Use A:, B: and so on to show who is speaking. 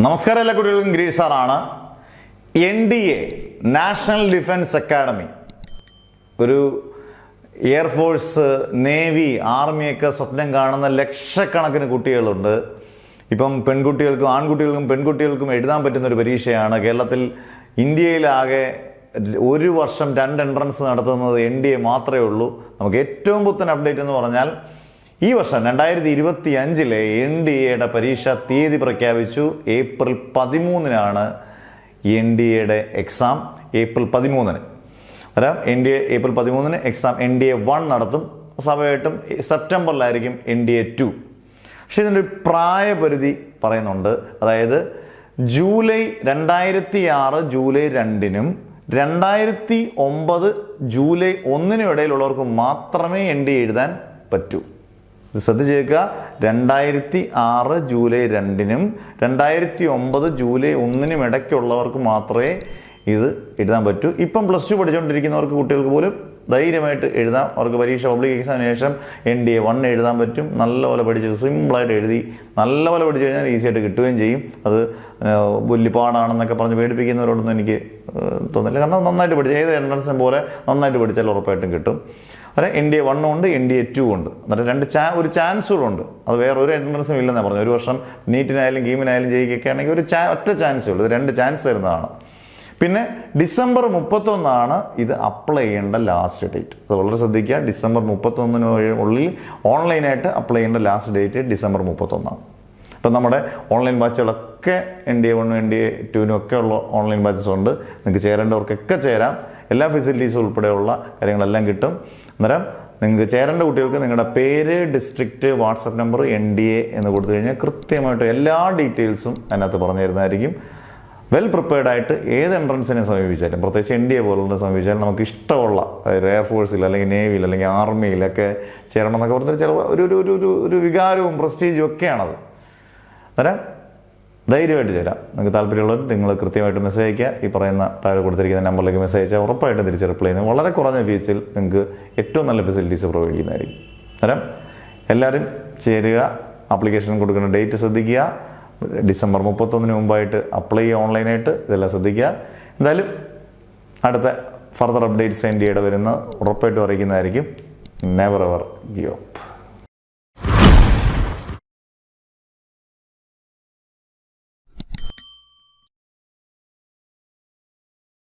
A: നമസ്കാരം, എല്ലാ കുട്ടികൾക്കും ഗിരീഷ് സാറാണ്. NDA നാഷണൽ ഡിഫൻസ് അക്കാഡമി ഒരു എയർഫോഴ്സ്, നേവി, ആർമിയൊക്കെ സ്വപ്നം കാണുന്ന ലക്ഷക്കണക്കിന് കുട്ടികളുണ്ട്. ഇപ്പം പെൺകുട്ടികൾക്കും ആൺകുട്ടികൾക്കും പെൺകുട്ടികൾക്കും എഴുതാൻ പറ്റുന്ന ഒരു പരീക്ഷയാണ്. കേരളത്തിൽ ഇന്ത്യയിലാകെ ഒരു വർഷം 2 എൻട്രൻസ് നടത്തുന്നത് NDA മാത്രമേ ഉള്ളൂ. നമുക്ക് ഏറ്റവും പുത്തൻ അപ്ഡേറ്റ് എന്ന് പറഞ്ഞാൽ ഈ വർഷം 2025 NDAയുടെ പരീക്ഷ തീയതി പ്രഖ്യാപിച്ചു. April 13 NDAയുടെ exam. ഏപ്രിൽ 13 അതായത് NDA ഏപ്രിൽ 13 എക്സാം NDA 1 നടത്തും. സ്വാഭാവികമായിട്ടും സെപ്റ്റംബറിലായിരിക്കും NDA 2. പക്ഷെ ഇതിൻ്റെ ഒരു പ്രായപരിധി പറയുന്നുണ്ട്. അതായത് 2006 ജൂലൈ 2 2009 ജൂലൈ 1 ഇടയിലുള്ളവർക്ക് മാത്രമേ NDA എഴുതാൻ പറ്റൂ. ശ്രദ്ധിച്ചേക്കുക, 2006 ജൂലൈ 2 2009 ജൂലൈ 1 ഇടയ്ക്കുള്ളവർക്ക് മാത്രമേ ഇത് എഴുതാൻ പറ്റൂ. ഇപ്പം +2 പഠിച്ചുകൊണ്ടിരിക്കുന്നവർക്ക് കുട്ടികൾക്ക് പോലും ധൈര്യമായിട്ട് എഴുതാം. അവർക്ക് പരീക്ഷ പബ്ലിക് എക്സാമിന് ശേഷം NDA 1 എഴുതാൻ പറ്റും. നല്ലപോലെ പഠിച്ച് സിമ്പിളായിട്ട് എഴുതി നല്ലപോലെ പഠിച്ചു കഴിഞ്ഞാൽ ഈസി ആയിട്ട് കിട്ടുകയും ചെയ്യും. അത് വലിയ പാടാണെന്നൊക്കെ പറഞ്ഞ് പേടിപ്പിക്കുന്നവരോടൊന്നും എനിക്ക് തോന്നില്ല. കാരണം നന്നായിട്ട് പഠിച്ച് ഏത് എൻട്രൻസിനെ പോലെ നന്നായിട്ട് പഠിച്ചാൽ ഉറപ്പായിട്ടും കിട്ടും. അതെ, NDA 1 ഉണ്ട്, NDA 2 ഉണ്ട്. എന്നിട്ട് ഒരു ചാൻസ് കൂടെ ഉണ്ട്. അത് വേറെ ഒരു എൻട്രൻസും ഇല്ലെന്നാണ് പറഞ്ഞത്. ഒരു വർഷം നീറ്റിനായാലും ഗെയിമിനായാലും ജയിക്കൊക്കെ ആണെങ്കിൽ ഒറ്റ ചാൻസേ ഉള്ളൂ. ഇത് 2 ചാൻസ് തരുന്നതാണ്. പിന്നെ ഡിസംബർ 31 ഇത് അപ്ലൈ ചെയ്യേണ്ട ലാസ്റ്റ് ഡേറ്റ്. അത് വളരെ ശ്രദ്ധിക്കുക. ഡിസംബർ 31 ഉള്ളിൽ ഓൺലൈനായിട്ട് അപ്ലൈ ചെയ്യേണ്ട ലാസ്റ്റ് ഡേറ്റ് ഡിസംബർ 31. ഇപ്പം നമ്മുടെ ഓൺലൈൻ ബാച്ചുകളൊക്കെ NDA 1 NDA 2 ഒക്കെ ഉള്ള ഓൺലൈൻ ബാച്ചസ് ഉണ്ട്. നിങ്ങൾക്ക് ചേരേണ്ടവർക്കൊക്കെ ചേരാം. എല്ലാ ഫെസിലിറ്റീസും ഉൾപ്പെടെയുള്ള കാര്യങ്ങളെല്ലാം കിട്ടും. അന്നേരം നിങ്ങൾക്ക് ചേരേണ്ട കുട്ടികൾക്ക് നിങ്ങളുടെ പേര്, ഡിസ്ട്രിക്റ്റ്, വാട്സപ്പ് നമ്പർ, NDA എന്ന് കൊടുത്തു കഴിഞ്ഞാൽ കൃത്യമായിട്ട് എല്ലാ ഡീറ്റെയിൽസും അതിനകത്ത് പറഞ്ഞു തരുന്നതായിരിക്കും. വെൽ പ്രിപ്പയർഡ് ആയിട്ട് ഏത് എൻട്രൻസിനെ സമീപിച്ചാലും, പ്രത്യേകിച്ച് NDA പോലുള്ള സമീപിച്ചാലും നമുക്ക് ഇഷ്ടമുള്ള എയർഫോഴ്സിൽ അല്ലെങ്കിൽ നേവിയിൽ അല്ലെങ്കിൽ ആർമിയിലൊക്കെ ചേരണം എന്നൊക്കെ പറഞ്ഞാൽ ചില ഒരു വികാരവും പ്രസ്റ്റീജും ഒക്കെയാണത്. അന്നേരം ധൈര്യമായിട്ട് ചേരാം. നിങ്ങൾക്ക് താല്പര്യമുള്ളവർ നിങ്ങൾ കൃത്യമായിട്ട് മെസ്സേജ് അയക്കുക. ഈ പറയുന്ന താഴെ കൊടുത്തിരിക്കുന്ന നമ്പറിലേക്ക് മെസ്സേജ് അയച്ചാൽ ഉറപ്പായിട്ടും തിരിച്ച് റിപ്ലൈ ചെയ്യുന്നത് വളരെ കുറഞ്ഞ ഫീസിൽ നിങ്ങൾക്ക് ഏറ്റവും നല്ല ഫെസിലിറ്റീസ് പ്രൊവൈഡ് ചെയ്യുന്നതായിരിക്കും. അന്നേരം എല്ലാവരും ചേരുക. ആപ്ലിക്കേഷൻ കൊടുക്കുന്ന ഡേറ്റ് ശ്രദ്ധിക്കുക. ഡിസംബർ 31 മുമ്പായിട്ട് അപ്ലൈ ചെയ്യുക ഓൺലൈനായിട്ട്. ഇതെല്ലാം ശ്രദ്ധിക്കുക. എന്തായാലും അടുത്ത ഫർദർ അപ്ഡേറ്റ്സ് NDAയുടെ വരുന്ന ഉറപ്പായിട്ടും അറിയിക്കുന്നതായിരിക്കും. Never ever give up.